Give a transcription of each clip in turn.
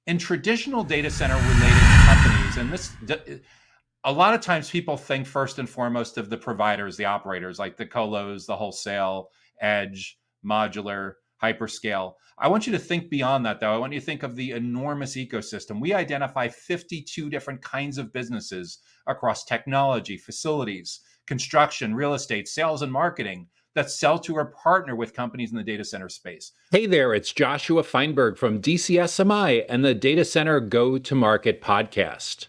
In traditional data center related companies, and a lot of times people think first and foremost of the providers, the operators, like the colos, the wholesale, edge, modular, hyperscale. I want you to think beyond that, though. I want you to think of the enormous ecosystem. We identify 52 different kinds of businesses across technology, facilities, construction, real estate, sales, and marketing that sell to or partner with companies in the data center space. Hey there, it's Joshua Feinberg from DCSMI and the Data Center Go-to-Market podcast.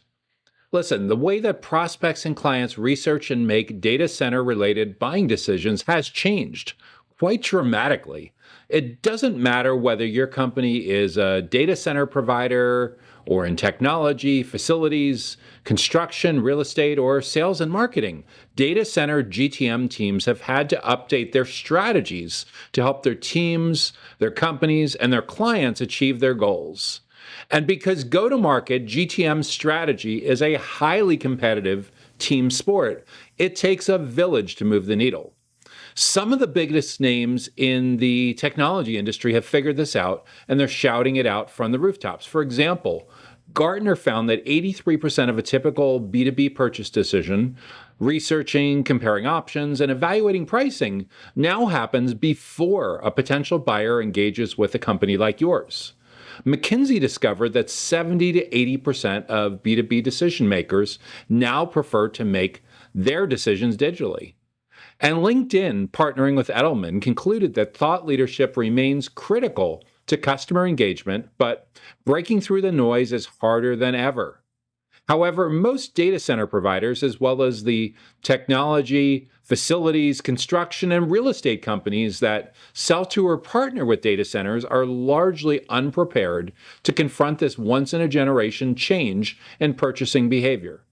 Listen, the way that prospects and clients research and make data center related buying decisions has changed quite dramatically. It doesn't matter whether your company is a data center provider or in technology, facilities, construction, real estate, or sales and marketing. Data center GTM teams have had to update their strategies to help their teams, their companies, and their clients achieve their goals. And because go-to-market GTM strategy is a highly competitive team sport, it takes a village to move the needle. Some of the biggest names in the technology industry have figured this out, and they're shouting it out from the rooftops. For example, Gartner found that 83% of a typical B2B purchase decision, researching, comparing options, and evaluating pricing, now happens before a potential buyer engages with a company like yours. McKinsey discovered that 70 to 80% of B2B decision makers now prefer to make their decisions digitally. And LinkedIn, partnering with Edelman, concluded that thought leadership remains critical to customer engagement, but breaking through the noise is harder than ever. However, most data center providers, as well as the technology, facilities, construction, and real estate companies that sell to or partner with data centers, are largely unprepared to confront this once-in-a-generation change in purchasing behavior.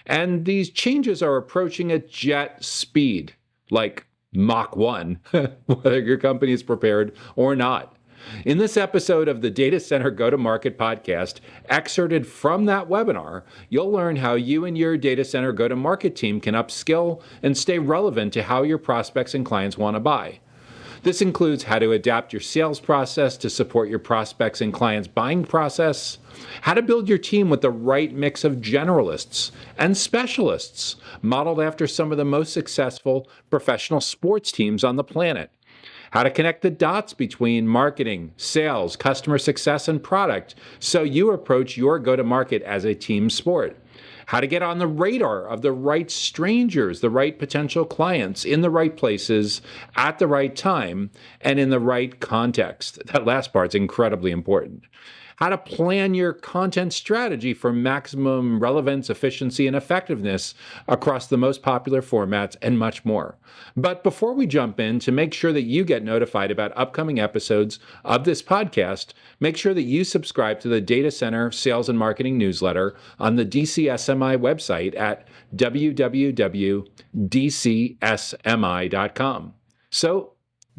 And these changes are approaching at jet speed, like Mach 1, whether your company is prepared or not. In this episode of the Data Center Go-to-Market podcast, excerpted from that webinar, you'll learn how you and your data center go-to-market team can upskill and stay relevant to how your prospects and clients want to buy. This includes how to adapt your sales process to support your prospects and clients' buying process, how to build your team with the right mix of generalists and specialists, modeled after some of the most successful professional sports teams on the planet, how to connect the dots between marketing, sales, customer success, and product so you approach your go-to-market as a team sport, how to get on the radar of the right strangers, the right potential clients in the right places at the right time and in the right context. That last part's incredibly important. How to plan your content strategy for maximum relevance, efficiency, and effectiveness across the most popular formats, and much more. But before we jump in, to make sure that you get notified about upcoming episodes of this podcast, make sure that you subscribe to the Data Center Sales and Marketing newsletter on the DCSMI website at www.dcsmi.com. So,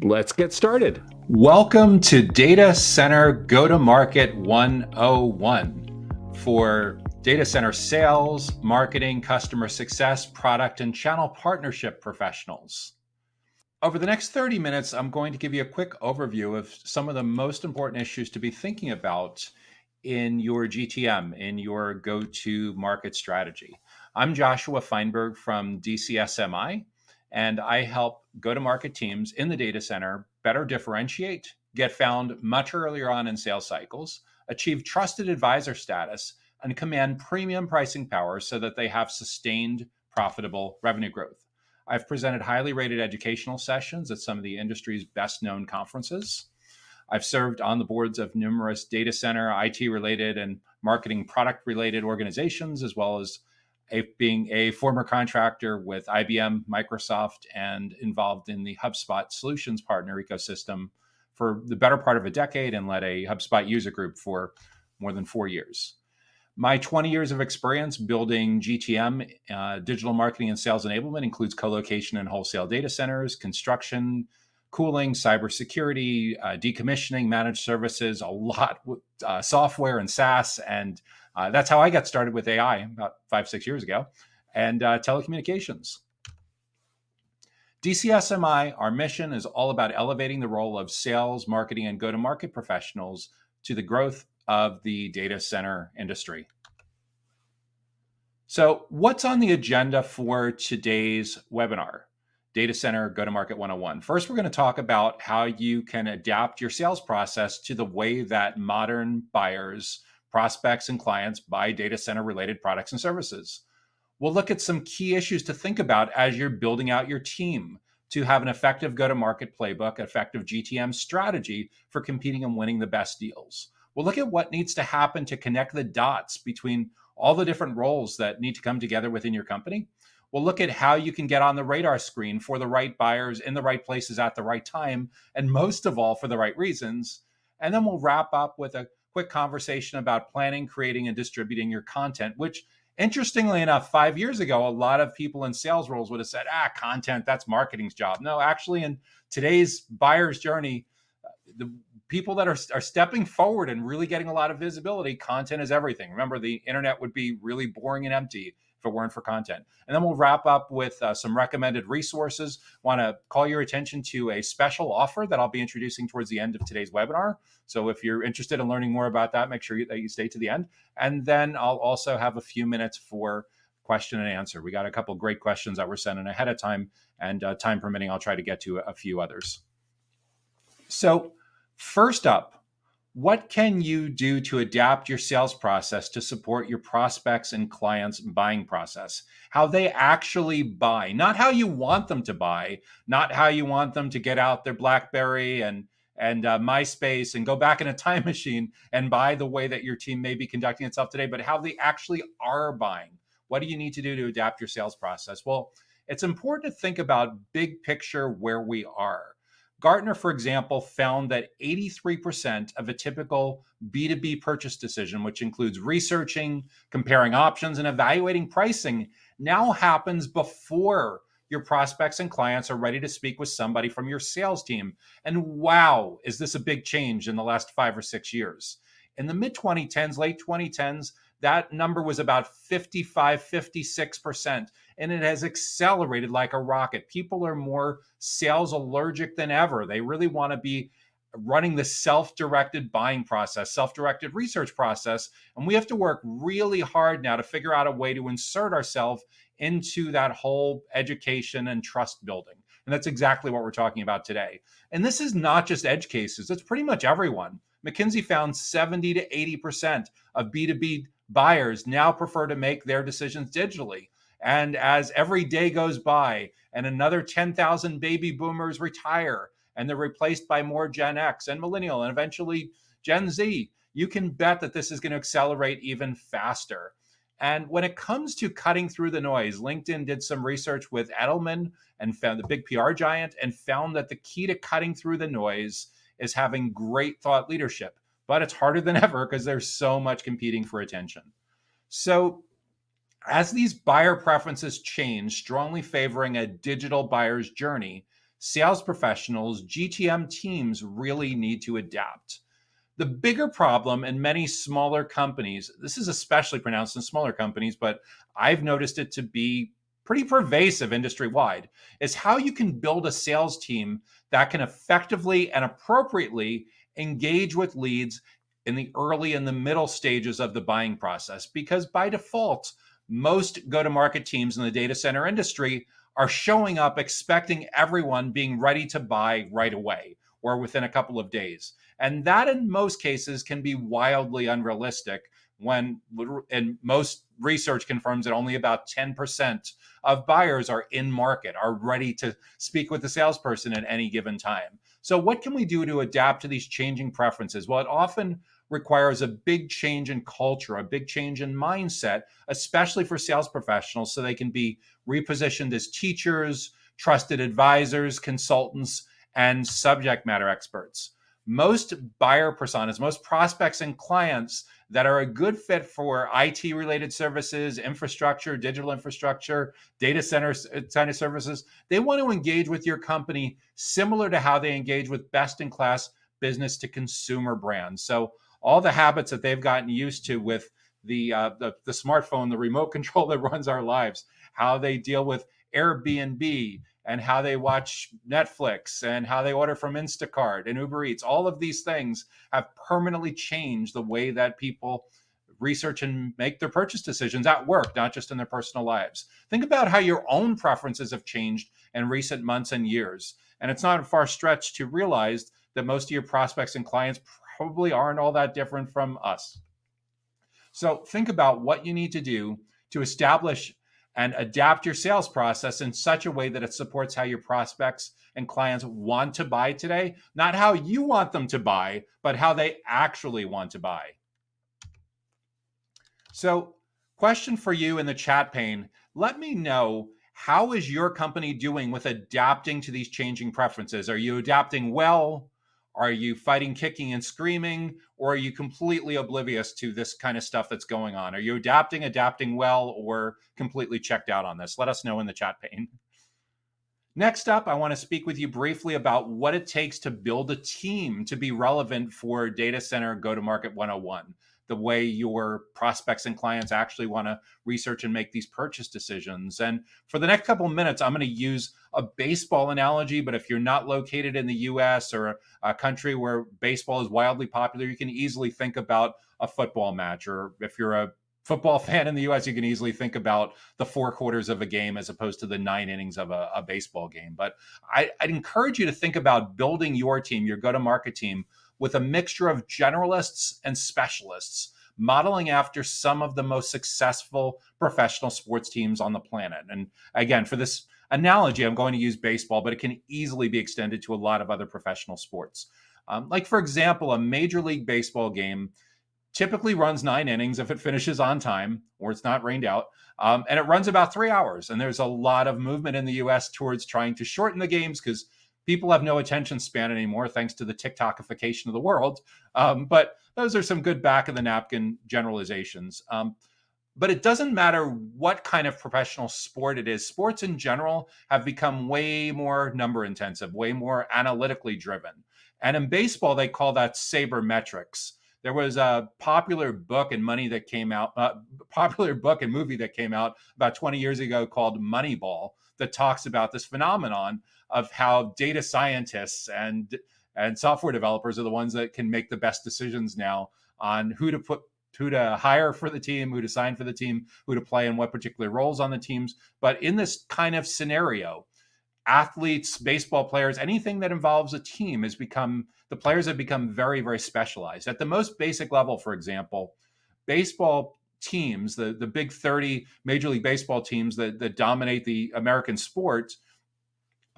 let's get started. Welcome to Data Center Go-to-Market 101 for data center sales, marketing, customer success, product, and channel partnership professionals. Over the next 30 minutes, I'm going to give you a quick overview of some of the most important issues to be thinking about in your GTM, in your go-to-market strategy. I'm Joshua Feinberg from DCSMI, and I help go-to-market teams in the data center better differentiate, get found much earlier on in sales cycles, achieve trusted advisor status, and command premium pricing power so that they have sustained, profitable revenue growth. I've presented highly rated educational sessions at some of the industry's best-known conferences. I've served on the boards of numerous data center, IT-related, and marketing product-related organizations, as well as being a former contractor with IBM, Microsoft, and involved in the HubSpot solutions partner ecosystem for the better part of a decade, and led a HubSpot user group for more than 4 years. My 20 years of experience building GTM, digital marketing and sales enablement, includes co-location and wholesale data centers, construction, cooling, cybersecurity, decommissioning, managed services, a lot with software and SaaS. And that's how I got started with AI about 5-6 years ago, and telecommunications. DCSMI, our mission is all about elevating the role of sales, marketing, and go-to-market professionals to the growth of the data center industry. So, what's on the agenda for today's webinar? Data Center Go-to-Market 101. First, we're going to talk about how you can adapt your sales process to the way that modern buyers, prospects, and clients buy data center related products and services. We'll look at some key issues to think about as you're building out your team to have an effective go-to-market playbook, effective GTM strategy for competing and winning the best deals. We'll look at what needs to happen to connect the dots between all the different roles that need to come together within your company. We'll look at how you can get on the radar screen for the right buyers in the right places at the right time, and most of all, for the right reasons. And then we'll wrap up with a quick conversation about planning, creating, and distributing your content, which, interestingly enough, 5 years ago, a lot of people in sales roles would have said, content, that's marketing's job. No, actually, in today's buyer's journey, the people that are stepping forward and really getting a lot of visibility, content is everything. Remember, the internet would be really boring and empty if it weren't for content. And then we'll wrap up with some recommended resources. Want to call your attention to a special offer that I'll be introducing towards the end of today's webinar. So if you're interested in learning more about that, make sure that you stay to the end. And then I'll also have a few minutes for question and answer. We got a couple great questions that were sent in ahead of time, and time permitting, I'll try to get to a few others. So first up, what can you do to adapt your sales process to support your prospects and clients' buying process? How they actually buy, not how you want them to buy, not how you want them to get out their BlackBerry and MySpace and go back in a time machine and buy the way that your team may be conducting itself today, but how they actually are buying. What do you need to do to adapt your sales process? Well, it's important to think about big picture where we are. Gartner, for example, found that 83% of a typical B2B purchase decision, which includes researching, comparing options, and evaluating pricing, now happens before your prospects and clients are ready to speak with somebody from your sales team. And wow, is this a big change in the last 5 or 6 years? In the mid 2010s, late 2010s, that number was about 55, 56%, and it has accelerated like a rocket. People are more sales allergic than ever. They really want to be running the self-directed buying process, self-directed research process, and we have to work really hard now to figure out a way to insert ourselves into that whole education and trust building. And that's exactly what we're talking about today. And this is not just edge cases, it's pretty much everyone. McKinsey found 70 to 80% of B2B buyers now prefer to make their decisions digitally. And as every day goes by and another 10,000 baby boomers retire and they're replaced by more Gen X and millennial and eventually Gen Z, you can bet that this is going to accelerate even faster. And when it comes to cutting through the noise, LinkedIn did some research with Edelman and found the big PR giant and found that the key to cutting through the noise is having great thought leadership. But it's harder than ever because there's so much competing for attention. So as these buyer preferences change, strongly favoring a digital buyer's journey, sales professionals, GTM teams really need to adapt. The bigger problem in many smaller companies, this is especially pronounced in smaller companies, but I've noticed it to be pretty pervasive industry-wide, is how you can build a sales team that can effectively and appropriately engage with leads in the early and the middle stages of the buying process. Because by default, most go-to-market teams in the data center industry are showing up expecting everyone being ready to buy right away or within a couple of days. And that in most cases can be wildly unrealistic when, and most research confirms that only about 10% of buyers are in market, are ready to speak with the salesperson at any given time. So what can we do to adapt to these changing preferences? Well, it often requires a big change in culture, a big change in mindset, especially for sales professionals, so they can be repositioned as teachers, trusted advisors, consultants, and subject matter experts. Most buyer personas, most prospects and clients that are a good fit for IT-related services, infrastructure, digital infrastructure, data center services, they want to engage with your company similar to how they engage with best-in-class business-to-consumer brands. So all the habits that they've gotten used to with the smartphone, the remote control that runs our lives, how they deal with Airbnb and how they watch Netflix and how they order from Instacart and Uber Eats. All of these things have permanently changed the way that people research and make their purchase decisions at work, not just in their personal lives. Think about how your own preferences have changed in recent months and years. And it's not a far stretch to realize that most of your prospects and clients probably aren't all that different from us. So think about what you need to do to establish and adapt your sales process in such a way that it supports how your prospects and clients want to buy today, not how you want them to buy, but how they actually want to buy. So, question for you in the chat pane. Let me know, how is your company doing with adapting to these changing preferences? Are you adapting well? Are you fighting, kicking, and screaming? Or are you completely oblivious to this kind of stuff that's going on? Are you adapting well, or completely checked out on this? Let us know in the chat pane. Next up, I want to speak with you briefly about what it takes to build a team to be relevant for Data Center Go-to-Market 101, the way your prospects and clients actually want to research and make these purchase decisions. And for the next couple of minutes, I'm going to use a baseball analogy, but if you're not located in the US or a country where baseball is wildly popular, you can easily think about a football match. Or if you're a football fan in the US, you can easily think about the 4 quarters of a game as opposed to the 9 innings of a baseball game. But I'd encourage you to think about building your team, your go-to-market team, with a mixture of generalists and specialists, modeling after some of the most successful professional sports teams on the planet. And again, for this analogy, I'm going to use baseball, but it can easily be extended to a lot of other professional sports. Like, for example, a Major League Baseball game typically runs 9 innings if it finishes on time or it's not rained out. And it runs about 3 hours. And there's a lot of movement in the US towards trying to shorten the games because people have no attention span anymore, thanks to the TikTokification of the world. But those are some good back of the napkin generalizations. But it doesn't matter what kind of professional sport it is. Sports in general have become way more number intensive, way more analytically driven. And in baseball, they call that sabermetrics. There was a popular book and movie that came out about 20 years ago called Moneyball that talks about this phenomenon of how data scientists and software developers are the ones that can make the best decisions now on who to hire for the team, who to sign for the team, who to play in what particular roles on the teams. But in this kind of scenario, athletes, baseball players, anything that involves a team the players have become very, very specialized. At the most basic level, for example, baseball teams, the big 30 Major League Baseball teams that dominate the American sport,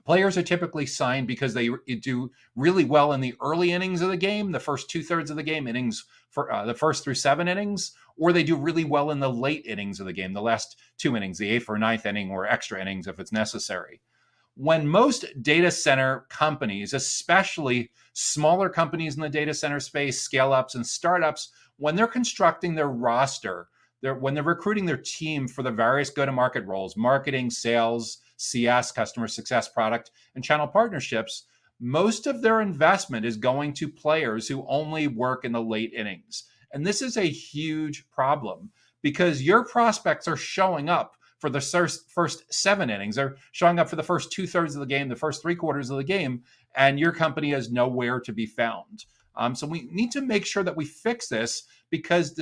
players are typically signed because they do really well in the early innings of the game, the first 2/3 of the game, innings for the first through 7 innings, or they do really well in the late innings of the game, the last 2 innings, the 8th or 9th inning, or extra innings if it's necessary. When most data center companies, especially smaller companies in the data center space, scale ups and startups, when they're constructing their roster, when they're recruiting their team for the various go-to-market roles, marketing, sales, CS, customer success, product, and channel partnerships, most of their investment is going to players who only work in the late innings. And this is a huge problem because your prospects are showing up for the first 7 innings. They're showing up for the first 2/3 of the game, the first 3 quarters of the game, and your company is nowhere to be found. So we need to make sure that we fix this, because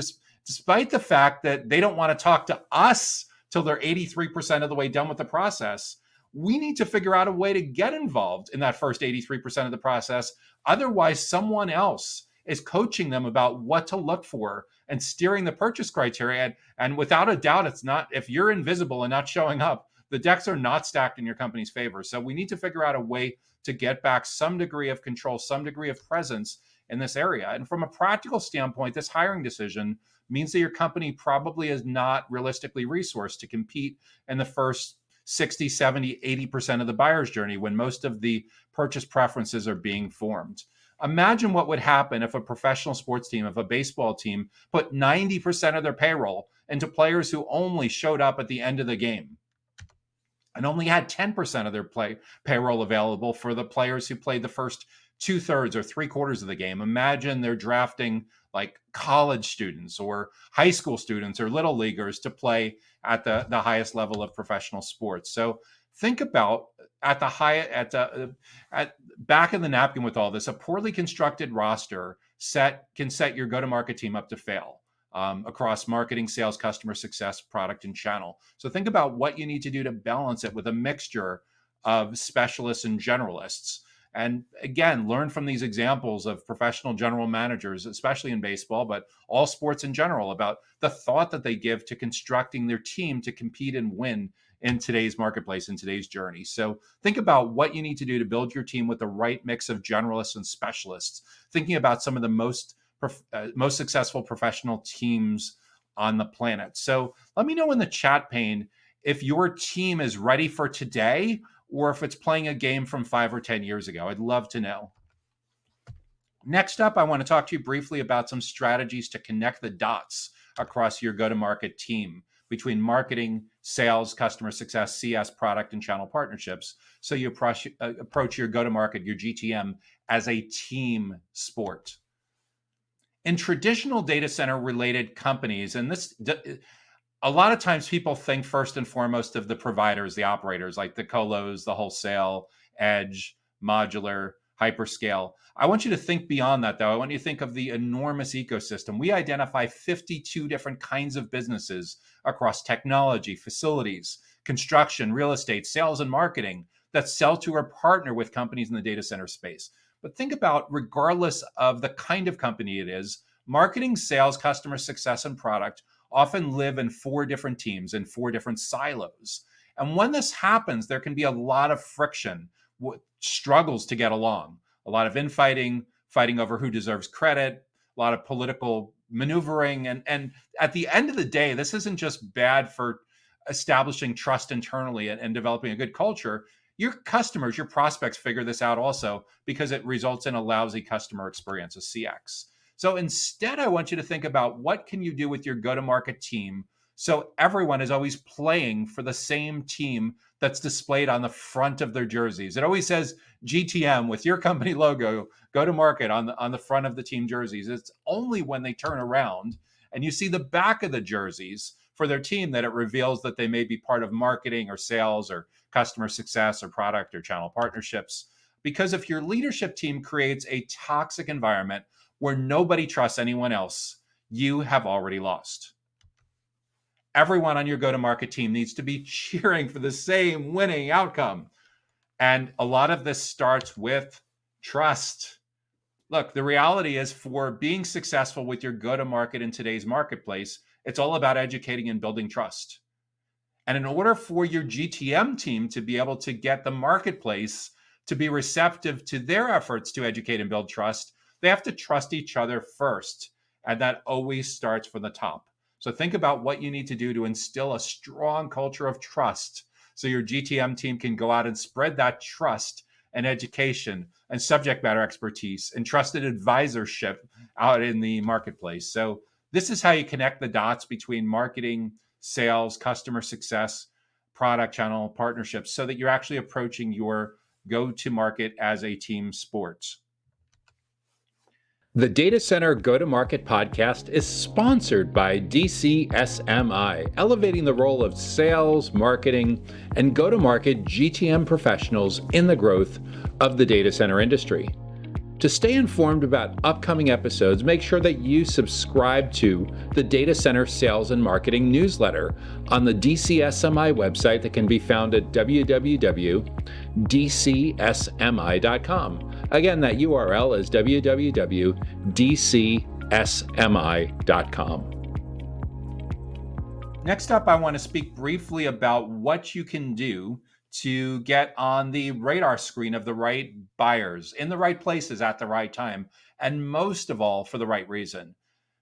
despite the fact that they don't want to talk to us till they're 83% of the way done with the process, we need to figure out a way to get involved in that first 83% of the process. Otherwise, someone else is coaching them about what to look for and steering the purchase criteria. And without a doubt, it's not, if you're invisible and not showing up, the decks are not stacked in your company's favor. So we need to figure out a way to get back some degree of control, some degree of presence in this area. And from a practical standpoint, this hiring decision means that your company probably is not realistically resourced to compete in the first 60, 70, 80% of the buyer's journey when most of the purchase preferences are being formed. Imagine what would happen if a professional sports team, if a baseball team, put 90% of their payroll into players who only showed up at the end of the game and only had 10% of their payroll available for the players who played the first 2/3 or 3/4 of the game. Imagine they're drafting like college students or high school students or little leaguers to play at the highest level of professional sports. So Think about at the high at back in the napkin with all this, a poorly constructed roster can set your go-to-market team up to fail across marketing, sales, customer success, product, and channel. So think about what you need to do to balance it with a mixture of specialists and generalists. And again, learn from these examples of professional general managers, especially in baseball, but all sports in general, about the thought that they give to constructing their team to compete and win in today's marketplace, in today's journey. So think about what you need to do to build your team with the right mix of generalists and specialists, thinking about some of the most successful professional teams on the planet. So let me know in the chat pane if your team is ready for today or if it's playing a game from 5 or 10 years ago. I'd love to know. Next up, I want to talk to you briefly about some strategies to connect the dots across your go-to-market team between marketing, sales, customer success, CS, product, and channel partnerships. So you approach your go-to-market, your GTM, as a team sport. In traditional data center related companies, and this, a lot of times people think first and foremost of the providers, the operators, like the colos, the wholesale, edge, modular, hyperscale. I want you to think beyond that, though. I want you to think of the enormous ecosystem. We identify 52 different kinds of businesses across technology, facilities, construction, real estate, sales, and marketing that sell to or partner with companies in the data center space. But think about, regardless of the kind of company it is, marketing, sales, customer success, and product often live in 4 different teams, in 4 different silos. And when this happens, there can be a lot of friction, struggles to get along, a lot of infighting, fighting over who deserves credit, a lot of political maneuvering. And at the end of the day, this isn't just bad for establishing trust internally and developing a good culture. Your customers, your prospects figure this out also, because it results in a lousy customer experience, a CX. So instead, I want you to think about what can you do with your go-to-market team so everyone is always playing for the same team that's displayed on the front of their jerseys. It always says GTM with your company logo, go-to-market on the front of the team jerseys. It's only when they turn around and you see the back of the jerseys for their team that it reveals that they may be part of marketing or sales or customer success or product or channel partnerships. Because if your leadership team creates a toxic environment where nobody trusts anyone else, you have already lost. Everyone on your go-to-market team needs to be cheering for the same winning outcome. And a lot of this starts with trust. Look, the reality is, for being successful with your go-to-market in today's marketplace, it's all about educating and building trust. And in order for your GTM team to be able to get the marketplace to be receptive to their efforts to educate and build trust, they have to trust each other first. And that always starts from the top. So think about what you need to do to instill a strong culture of trust so your GTM team can go out and spread that trust and education and subject matter expertise and trusted advisorship out in the marketplace. So this is how you connect the dots between marketing, sales, customer success, product, channel, partnerships, so that you're actually approaching your go-to-market as a team sport. The Data Center Go-to-Market podcast is sponsored by DCSMI, elevating the role of sales, marketing, and go-to-market GTM professionals in the growth of the data center industry. To stay informed about upcoming episodes, make sure that you subscribe to the Data Center Sales and Marketing newsletter on the DCSMI website that can be found at www.dcsmi.com. Again, that URL is www.dcsmi.com. Next up, I want to speak briefly about what you can do to get on the radar screen of the right buyers in the right places at the right time, and most of all, for the right reason.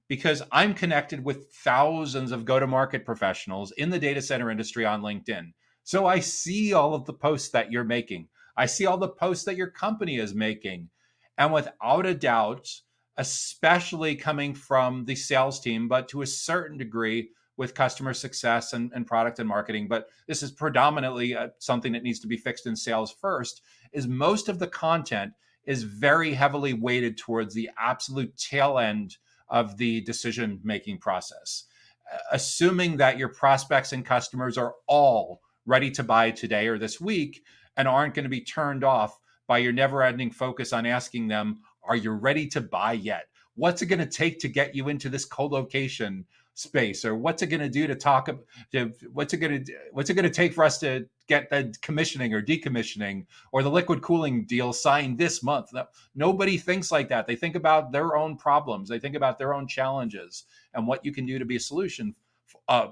Because I'm connected with thousands of go-to-market professionals in the data center industry on LinkedIn. So I see all of the posts that you're making. I see all the posts that your company is making. And without a doubt, especially coming from the sales team, but to a certain degree with customer success and product and marketing, but this is predominantly something that needs to be fixed in sales first, is most of the content is very heavily weighted towards the absolute tail end of the decision-making process. Assuming that your prospects and customers are all ready to buy today or this week and aren't going to be turned off by your never-ending focus on asking them, are you ready to buy yet? What's it going to take to get you into this co-location space? Or what's it going to do to talk what's it going to take for us to get the commissioning or decommissioning or the liquid cooling deal signed this month? Nobody thinks like that. They think about their own problems. They think about their own challenges and what you can do to be a solution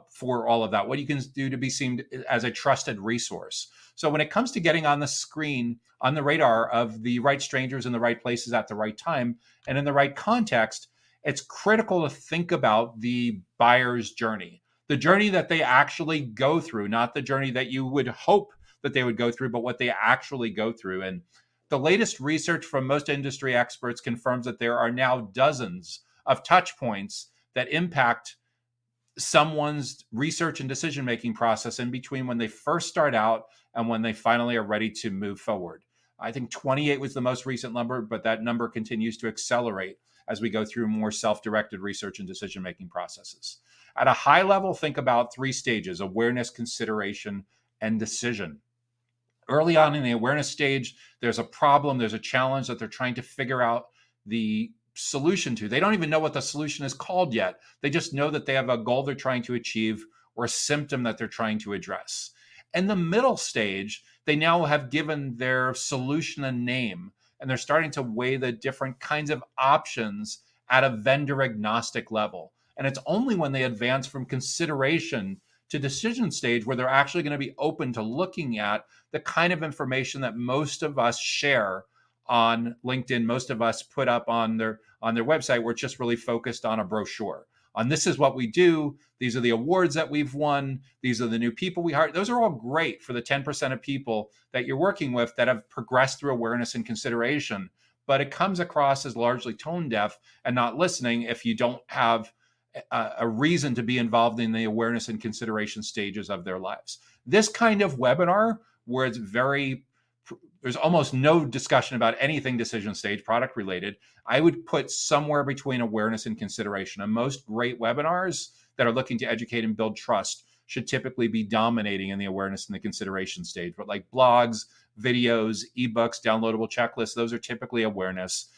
for all of that, what you can do to be seen as a trusted resource. So when it comes to getting on the screen, on the radar of the right strangers in the right places at the right time and in the right context, it's critical to think about the buyer's journey, the journey that they actually go through, not the journey that you would hope that they would go through, but what they actually go through. And the latest research from most industry experts confirms that there are now dozens of touch points that impact someone's research and decision-making process in between when they first start out and when they finally are ready to move forward. I think 28 was the most recent number, but that number continues to accelerate as we go through more self-directed research and decision-making processes. At a high level, think about 3 stages: awareness, consideration, and decision. Early on in the awareness stage, there's a problem, there's a challenge that they're trying to figure out the solution to. They don't even know what the solution is called yet. They just know that they have a goal they're trying to achieve or a symptom that they're trying to address. In the middle stage, they now have given their solution a name, and they're starting to weigh the different kinds of options at a vendor agnostic level. And it's only when they advance from consideration to decision stage where they're actually going to be open to looking at the kind of information that most of us share on LinkedIn, most of us put up on their website, where it's just really focused on a brochure. On this is what we do. These are the awards that we've won. These are the new people we hired. Those are all great for the 10% of people that you're working with that have progressed through awareness and consideration. But it comes across as largely tone deaf and not listening if you don't have a reason to be involved in the awareness and consideration stages of their lives. This kind of webinar, where there's almost no discussion about anything decision stage, product related, I would put somewhere between awareness and consideration. And most great webinars that are looking to educate and build trust should typically be dominating in the awareness and the consideration stage. But like blogs, videos, ebooks, downloadable checklists, those are typically awareness.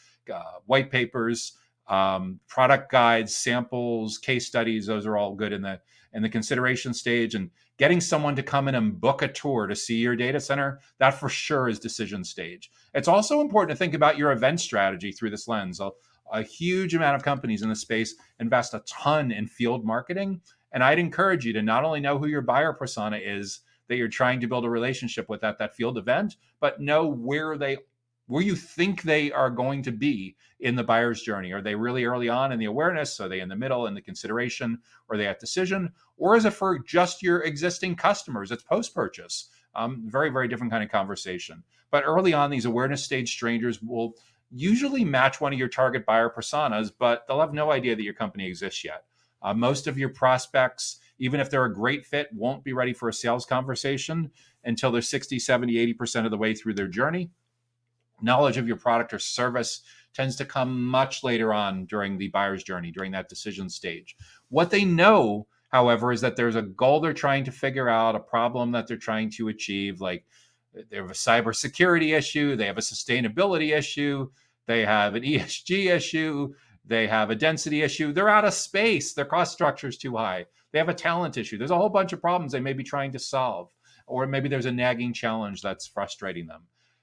White papers, product guides, samples, case studies, those are all good in the consideration stage. And getting someone to come in and book a tour to see your data center, that for sure is decision stage. It's also important to think about your event strategy through this lens. A huge amount of companies in this space invest a ton in field marketing. And I'd encourage you to not only know who your buyer persona is that you're trying to build a relationship with at that field event, but know where you think they are going to be in the buyer's journey. Are they really early on in the awareness? Are they in the middle in the consideration? Are they at decision? Or is it for just your existing customers? It's post-purchase. Very, very different kind of conversation. But early on, these awareness stage strangers will usually match one of your target buyer personas, but they'll have no idea that your company exists yet. Most of your prospects, even if they're a great fit, won't be ready for a sales conversation until they're 60, 70, 80% of the way through their journey. Knowledge of your product or service tends to come much later on during the buyer's journey, during that decision stage. What they know, however, is that there's a goal they're trying to figure out, a problem that they're trying to achieve, like they have a cybersecurity issue, they have a sustainability issue, they have an ESG issue, they have a density issue, they're out of space, their cost structure is too high, they have a talent issue. There's a whole bunch of problems they may be trying to solve, or maybe there's a nagging challenge that's frustrating them.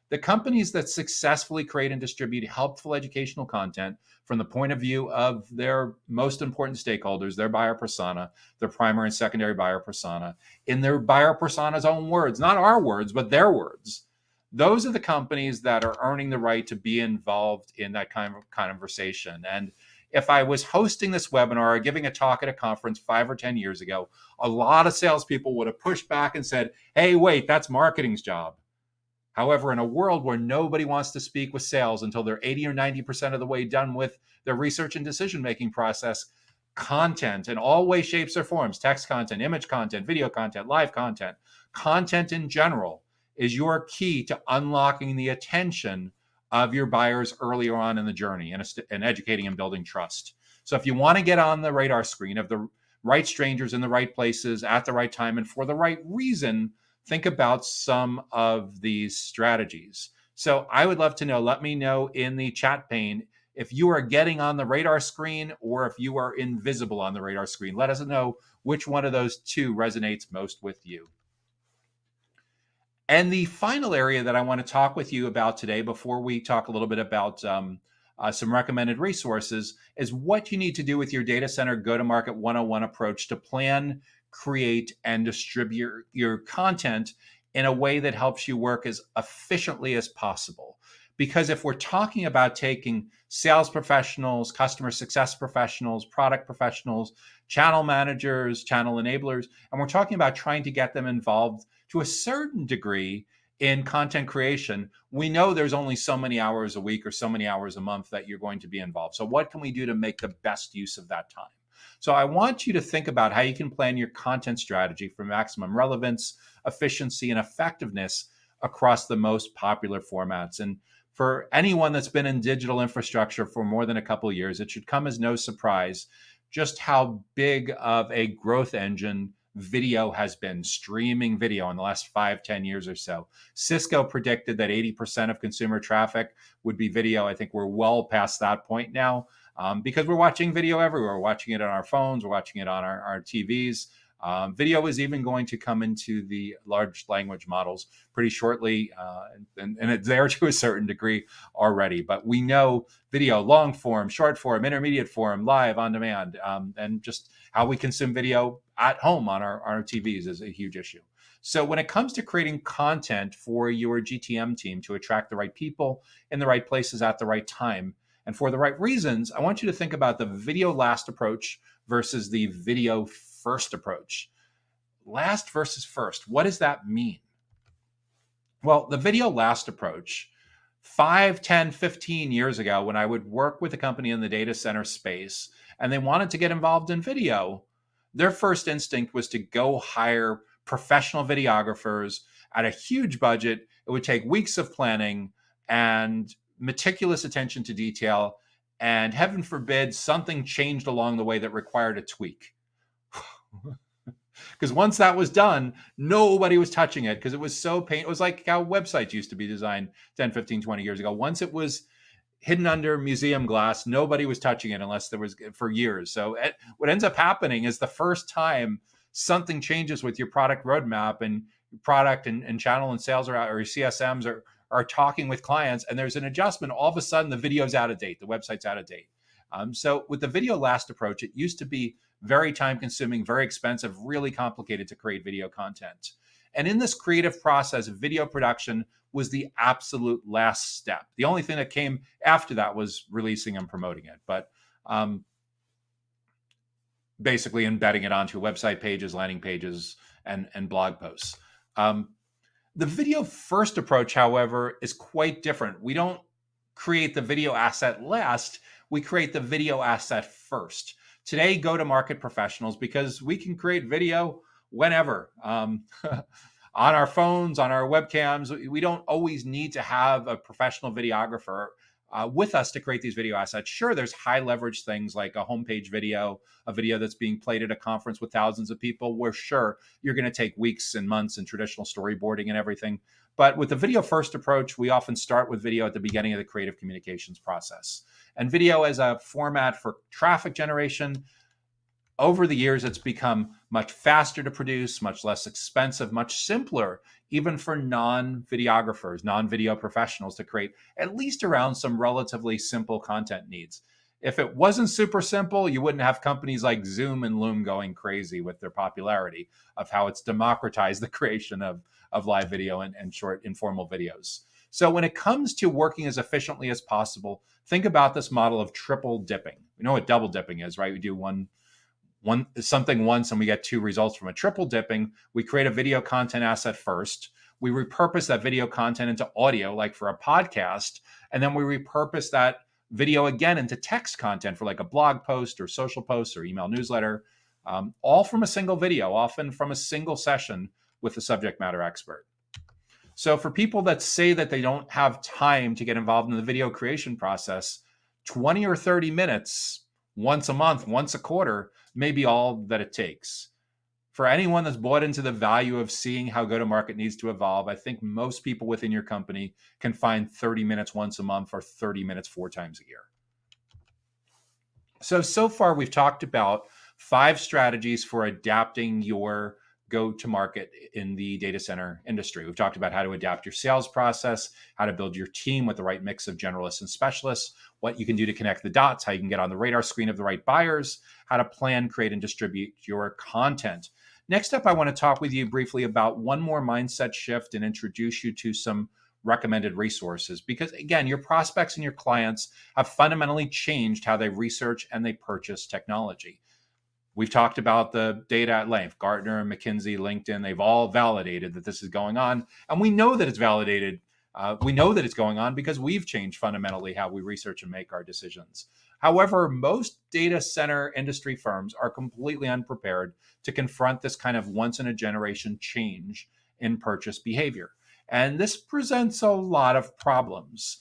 The companies that successfully create and distribute helpful educational content from the point of view of their most important stakeholders, their buyer persona, their primary and secondary buyer persona, in their buyer persona's own words, not our words, but their words. Those are the companies that are earning the right to be involved in that kind of conversation. And if I was hosting this webinar or giving a talk at a conference 5 or 10 years ago, a lot of salespeople would have pushed back and said, hey, wait, that's marketing's job. However, in a world where nobody wants to speak with sales until they're 80 or 90% of the way done with their research and decision-making process, content in all ways, shapes, or forms, text content, image content, video content, live content, content in general is your key to unlocking the attention of your buyers earlier on in the journey and educating and building trust. So if you want to get on the radar screen of the right strangers in the right places at the right time and for the right reason, think about some of these strategies. So I would love to know, let me know in the chat pane if you are getting on the radar screen or if you are invisible on the radar screen. Let us know which one of those two resonates most with you. And the final area that I want to talk with you about today, before we talk a little bit about some recommended resources, is what you need to do with your data center go-to-market 101 approach to plan, create, and distribute your content in a way that helps you work as efficiently as possible. Because if we're talking about taking sales professionals, customer success professionals, product professionals, channel managers, channel enablers, and we're talking about trying to get them involved to a certain degree in content creation, we know there's only so many hours a week or so many hours a month that you're going to be involved. So what can we do to make the best use of that time? So I want you to think about how you can plan your content strategy for maximum relevance, efficiency, and effectiveness across the most popular formats. And for anyone that's been in digital infrastructure for more than a couple of years, it should come as no surprise just how big of a growth engine video has been, streaming video, in the last 5-10 years or so. Cisco predicted that 80% of consumer traffic would be video. I think we're well past that point now, because we're watching video everywhere. We're watching it on our phones, we're watching it on our TVs. Video is even going to come into the large language models pretty shortly, and it's there to a certain degree already. But we know video, long form, short form, intermediate form, live, on demand, and just how we consume video at home on our TVs is a huge issue. So when it comes to creating content for your GTM team to attract the right people in the right places at the right time and for the right reasons, I want you to think about the video last approach versus the video first approach. Last versus first. What does that mean? Well, the video last approach, 5, 10, 15 years ago, when I would work with a company in the data center space and they wanted to get involved in video, their first instinct was to go hire professional videographers at a huge budget. It would take weeks of planning and meticulous attention to detail. And heaven forbid, something changed along the way that required a tweak. Because once that was done, nobody was touching it because it was so painful. It was like how websites used to be designed 10, 15, 20 years ago. Once it was hidden under museum glass, nobody was touching it unless there was for years. So what ends up happening is the first time something changes with your product roadmap and product and channel and sales or your CSMs are talking with clients and there's an adjustment, all of a sudden the video's out of date, the website's out of date. So with the video last approach, it used to be very time consuming, very expensive, really complicated to create video content. And in this creative process, video production was the absolute last step. The only thing that came after that was releasing and promoting it. But basically embedding it onto website pages, landing pages, and blog posts. The video first approach, however, is quite different. We don't create the video asset last, we create the video asset first. Today, go-to-market professionals, because we can create video whenever, on our phones, on our webcams. We don't always need to have a professional videographer with us to create these video assets. Sure, there's high leverage things like a homepage video, a video that's being played at a conference with thousands of people, where sure, you're going to take weeks and months and traditional storyboarding and everything. But with the video first approach, we often start with video at the beginning of the creative communications process. And video as a format for traffic generation, over the years, it's become much faster to produce, much less expensive, much simpler, even for non-videographers, non-video professionals to create, at least around some relatively simple content needs. If it wasn't super simple, you wouldn't have companies like Zoom and Loom going crazy with their popularity of how it's democratized the creation of live video and short informal videos. So when it comes to working as efficiently as possible, think about this model of triple dipping. You know what double dipping is, right? We do something once and we get 2 results from a triple dipping. We create a video content asset first. We repurpose that video content into audio, like for a podcast. And then we repurpose that video again into text content for like a blog post or social post or email newsletter, all from a single video, often from a single session with a subject matter expert. So for people that say that they don't have time to get involved in the video creation process, 20 or 30 minutes once a month, once a quarter, may be all that it takes. For anyone that's bought into the value of seeing how go-to-market needs to evolve, I think most people within your company can find 30 minutes once a month or 30 minutes 4 times a year. So far we've talked about 5 strategies for adapting your go-to-market in the data center industry. We've talked about how to adapt your sales process, how to build your team with the right mix of generalists and specialists, what you can do to connect the dots, how you can get on the radar screen of the right buyers, how to plan, create, and distribute your content. Next up, I want to talk with you briefly about one more mindset shift and introduce you to some recommended resources. Because again, your prospects and your clients have fundamentally changed how they research and they purchase technology. We've talked about the data at length. Gartner, McKinsey, LinkedIn, they've all validated that this is going on. And we know that it's validated. We know that it's going on because we've changed fundamentally how we research and make our decisions. However, most data center industry firms are completely unprepared to confront this kind of once in a generation change in purchase behavior. And this presents a lot of problems.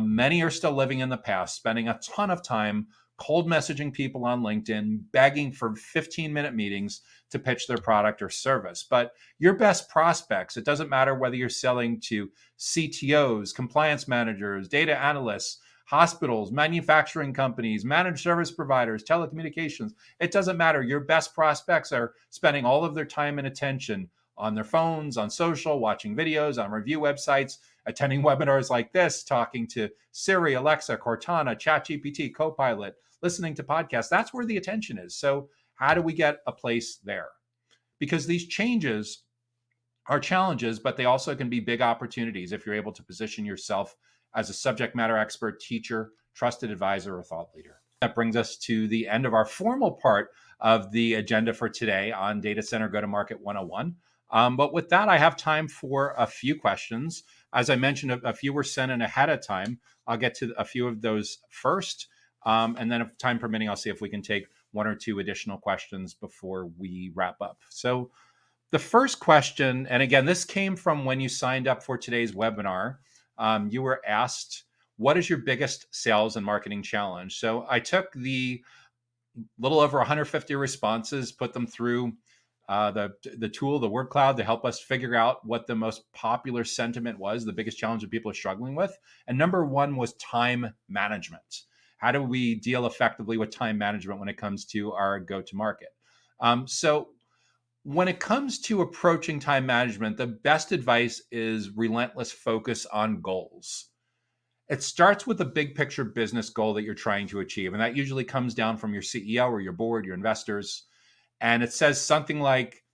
Many are still living in the past, spending a ton of time cold messaging people on LinkedIn, begging for 15-minute meetings to pitch their product or service. But your best prospects, it doesn't matter whether you're selling to CTOs, compliance managers, data analysts, hospitals, manufacturing companies, managed service providers, telecommunications. It doesn't matter. Your best prospects are spending all of their time and attention on their phones, on social, watching videos, on review websites, attending webinars like this, talking to Siri, Alexa, Cortana, ChatGPT, Copilot, listening to podcasts. That's where the attention is. So how do we get a place there? Because these changes are challenges, but they also can be big opportunities if you're able to position yourself as a subject matter expert, teacher, trusted advisor, or thought leader. That brings us to the end of our formal part of the agenda for today on Data Center Go-to-Market 101. But with that, I have time for a few questions. As I mentioned, a few were sent in ahead of time. I'll get to a few of those first. And then if time permitting, I'll see if we can take 1 or 2 additional questions before we wrap up. So the first question, and again, this came from when you signed up for today's webinar. You were asked, what is your biggest sales and marketing challenge? So I took the little over 150 responses, put them through the tool, the word cloud, to help us figure out what the most popular sentiment was, the biggest challenge that people are struggling with. And number 1 was time management. How do we deal effectively with time management when it comes to our go-to-market? So when it comes to approaching time management, the best advice is relentless focus on goals. It starts with a big picture business goal that you're trying to achieve. And that usually comes down from your CEO or your board, your investors. And it says something like,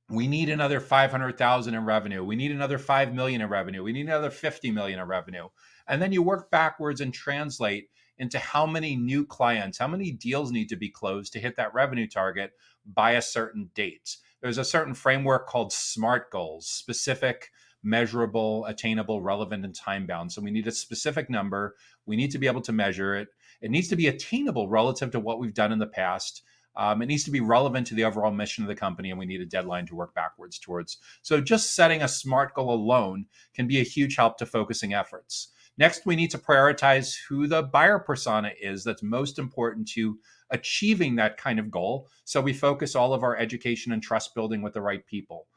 we need another 500,000 in revenue. We need another 5 million in revenue. We need another 50 million in revenue. And then you work backwards and translate into how many new clients, how many deals need to be closed to hit that revenue target by a certain date. There's a certain framework called SMART goals: specific, measurable, attainable, relevant, and time bound. So we need a specific number. We need to be able to measure it. It needs to be attainable relative to what we've done in the past. It needs to be relevant to the overall mission of the company, and we need a deadline to work backwards towards. So just setting a SMART goal alone can be a huge help to focusing efforts. Next, we need to prioritize who the buyer persona is that's most important to achieving that kind of goal. So we focus all of our education and trust building with the right people.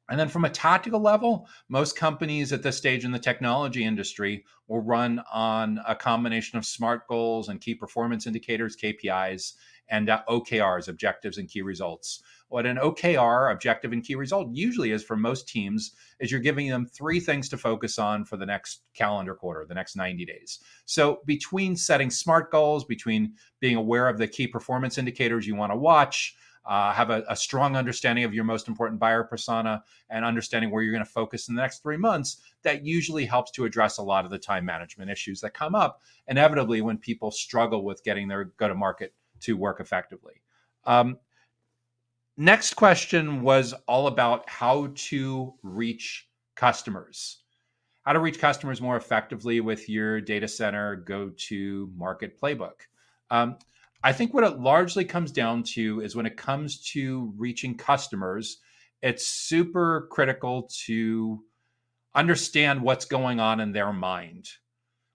And then from a tactical level, most companies at this stage in the technology industry will run on a combination of SMART goals and key performance indicators, KPIs, and OKRs, objectives and key results. What an OKR, objective and key result, usually is for most teams is you're giving them 3 things to focus on for the next calendar quarter, the next 90 days. So between setting SMART goals, between being aware of the key performance indicators you want to watch, have a strong understanding of your most important buyer persona, and understanding where you're going to focus in the next 3 months, that usually helps to address a lot of the time management issues that come up inevitably when people struggle with getting their go-to-market to work effectively. Next question was all about how to reach customers. How to reach customers more effectively with your data center go-to-market playbook. I think what it largely comes down to is when it comes to reaching customers, it's super critical to understand what's going on in their mind.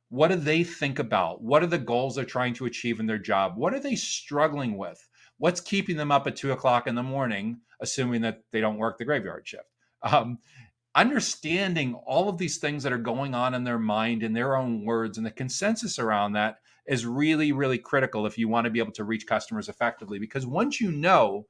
What do they think about? What are the goals they're trying to achieve in their job? What are they struggling with? What's keeping them up at 2 o'clock in the morning, assuming that they don't work the graveyard shift? Um, Understanding all of these things that are going on in their mind in their own words and the consensus around that is really, really critical if you want to be able to reach customers effectively. Because once you know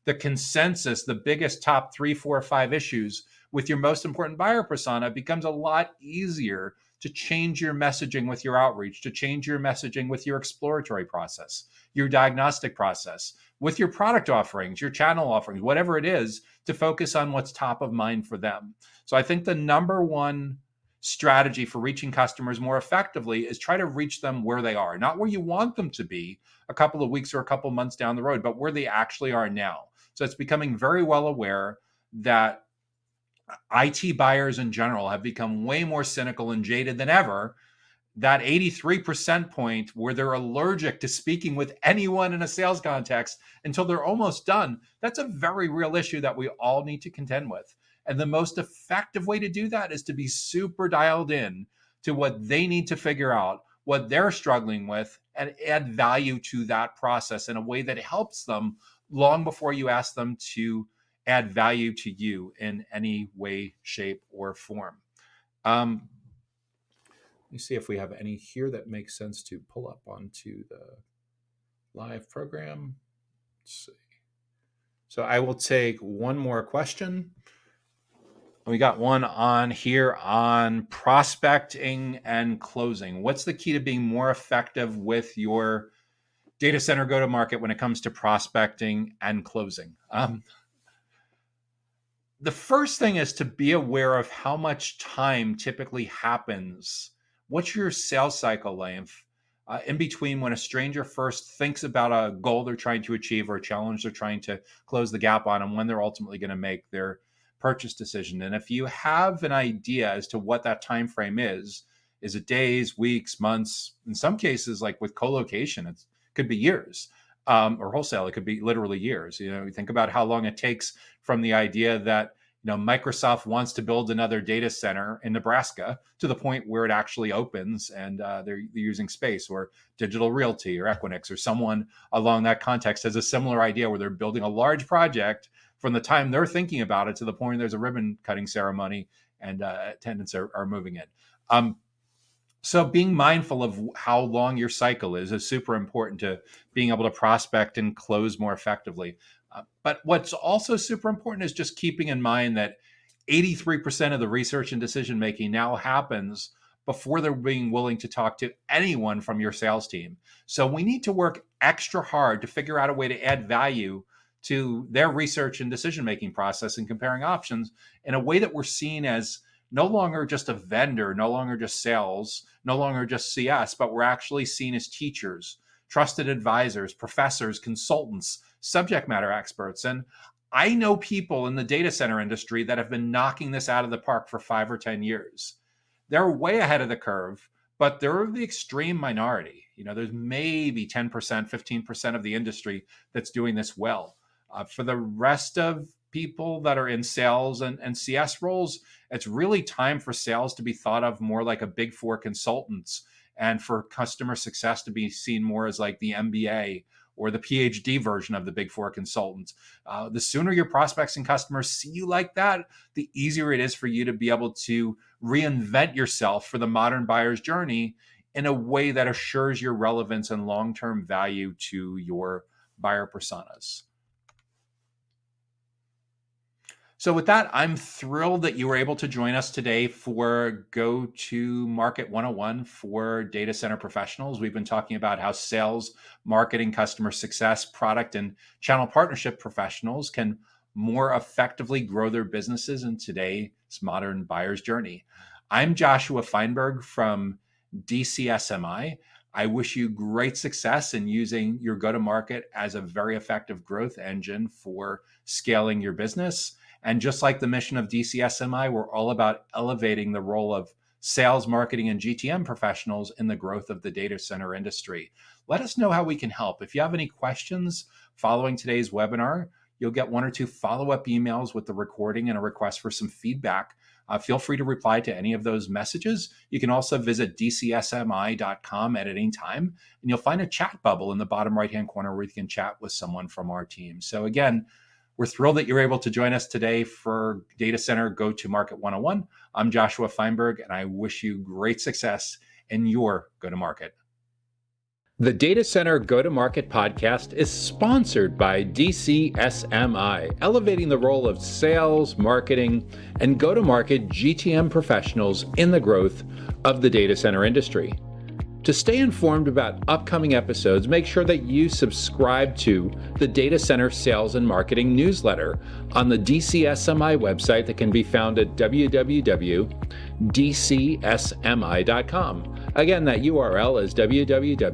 the consensus, the biggest top 3, 4, 5 issues with your most important buyer persona, it becomes a lot easier to change your messaging with your outreach, to change your messaging with your exploratory process, your diagnostic process, with your product offerings, your channel offerings, whatever it is, to focus on what's top of mind for them. So I think the number one strategy for reaching customers more effectively is try to reach them where they are, not where you want them to be a couple of weeks or a couple of months down the road, but where they actually are now. So it's becoming very well aware that IT buyers in general have become way more cynical and jaded than ever. That 83% point where they're allergic to speaking with anyone in a sales context until they're almost done, that's a very real issue that we all need to contend with. And the most effective way to do that is to be super dialed in to what they need to figure out, what they're struggling with, and add value to that process in a way that helps them long before you ask them to add value to you in any way, shape, or form. Let me see if we have any here that makes sense to pull up onto the live program. Let's see. So I will take one more question. We got one on here on prospecting and closing. What's the key to being more effective with your data center go-to-market when it comes to prospecting and closing? The first thing is to be aware of how much time typically happens. What's your sales cycle length in between when a stranger first thinks about a goal they're trying to achieve or a challenge they're trying to close the gap on, and when they're ultimately going to make their purchase decision? And if you have an idea as to what that time frame is it days, weeks, months? In some cases, like with co-location, it could be years. Or wholesale, it could be literally years. You think about how long it takes from the idea that Microsoft wants to build another data center in Nebraska to the point where it actually opens and they're using space, or Digital Realty or Equinix or someone along that context has a similar idea where they're building a large project from the time they're thinking about it to the point there's a ribbon cutting ceremony and attendants are moving in. So being mindful of how long your cycle is super important to being able to prospect and close more effectively. But what's also super important is just keeping in mind that 83% of the research and decision making now happens before they're being willing to talk to anyone from your sales team. So we need to work extra hard to figure out a way to add value to their research and decision making process and comparing options in a way that we're seen as no longer just a vendor, no longer just sales, no longer just CS, but we're actually seen as teachers, trusted advisors, professors, consultants, subject matter experts. And I know people in the data center industry that have been knocking this out of the park for 5 or 10 years. They're way ahead of the curve, but they're the extreme minority. There's maybe 10%, 15% of the industry that's doing this well. For the rest of people that are in sales and CS roles, it's really time for sales to be thought of more like a big four consultants, and for customer success to be seen more as like the MBA or the PhD version of the big four consultants. The sooner your prospects and customers see you like that, the easier it is for you to be able to reinvent yourself for the modern buyer's journey in a way that assures your relevance and long-term value to your buyer personas. So with that, I'm thrilled that you were able to join us today for Go-to-Market 101 for data center professionals. We've been talking about how sales, marketing, customer success, product, and channel partnership professionals can more effectively grow their businesses in today's modern buyer's journey. I'm Joshua Feinberg from DCSMI. I wish you great success in using your go-to-market as a very effective growth engine for scaling your business. And just like the mission of DCSMI, we're all about elevating the role of sales, marketing, and GTM professionals in the growth of the data center industry. Let us know how we can help. If you have any questions following today's webinar, you'll get 1 or 2 follow-up emails with the recording and a request for some feedback feel free to reply to any of those messages. You can also visit DCSMI.com at any time, and you'll find a chat bubble in the bottom right-hand corner where you can chat with someone from our team. So again, we're thrilled that you're able to join us today for Data Center Go-to-Market 101. I'm Joshua Feinberg, and I wish you great success in your go-to-market. The Data Center Go-to-Market podcast is sponsored by DCSMI, elevating the role of sales, marketing, and go-to-market GTM professionals in the growth of the data center industry. To stay informed about upcoming episodes, make sure that you subscribe to the Data Center Sales and Marketing newsletter on the DCSMI website that can be found at www.dcsmi.com. Again, that URL is www.dcsmi.com.